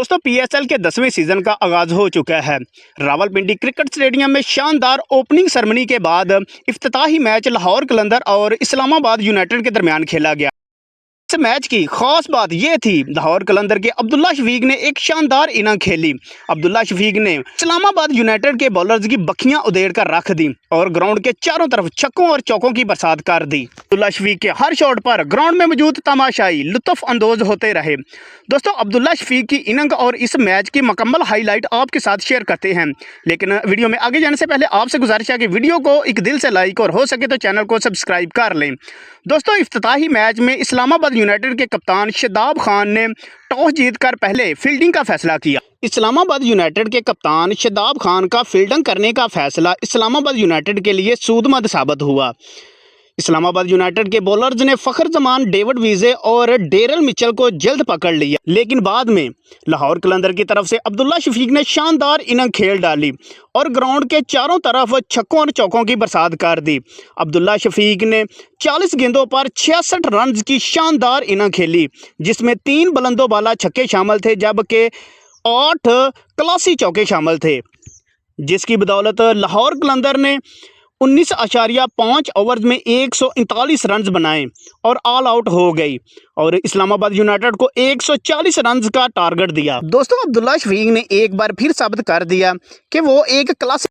दोस्तों पीएसएल के 10वें सीजन का आगाज हो चुका है। रावलपिंडी क्रिकेट स्टेडियम में शानदार ओपनिंग सेरेमनी के बाद इफ्तिताही मैच लाहौर कलंदर और इस्लामाबाद यूनाइटेड के दरमियान खेला गया। इस मैच की खास बात यह थी, लाहौर कलंदर के अब्दुल्ला शफीक ने एक शानदार इनिंग खेली। अब्दुल्ला शफीक ने इस्लामाबाद यूनाइटेड के बॉलर्स की बखियां उधेड़ कर रख दी और ग्राउंड के चारों तरफ छक्कों और चौकों की बरसात कर दी। अब्दुल्ला शफीक के हर शॉट पर ग्राउंड में मौजूद तमाशाई लुत्फ अंदोज होते रहे। दोस्तों अब्दुल्ला शफीक की इनिंग और इस मैच की मुकम्मल हाईलाइट आपके साथ शेयर करते हैं, लेकिन वीडियो में आगे जाने से पहले आपसे गुजारिश है कि वीडियो को एक दिल से लाइक और हो सके तो चैनल को सब्सक्राइब कर लें। दोस्तों इफ्तिताही मैच में इस्लामाबाद यूनाइटेड के कप्तान शादाब खान ने टॉस जीतकर पहले फील्डिंग का फैसला किया। इस्लामाबाद यूनाइटेड के कप्तान शादाब खान का फील्डिंग करने का फैसला इस्लामाबाद यूनाइटेड के लिए सूदमंद साबित हुआ। इस्लामाबाद यूनाइटेड के बॉलर्स ने फखर जमान, डेविड विजे और डेरल मिचेल को जल्द पकड़ लिया, लेकिन बाद में लाहौर कलंदर की तरफ से अब्दुल्ला शफीक ने शानदार इनिंग खेल डाली और ग्राउंड के चारों तरफ छक्कों और चौकों की बरसात कर दी। अब्दुल्ला शफीक ने 40 गेंदों पर 66 रन की शानदार इनिंग खेली, जिसमें 3 बुलंदो बाला छक्के शामिल थे जबकि 8 क्लासी चौके शामिल थे, जिसकी बदौलत लाहौर कलंदर ने 19.5 ओवर्स में 139 रन बनाए और ऑल आउट हो गई और इस्लामाबाद यूनाइटेड को 140 रन का टारगेट दिया। दोस्तों अब्दुल्ला शफीक ने एक बार फिर साबित कर दिया कि वो एक क्लास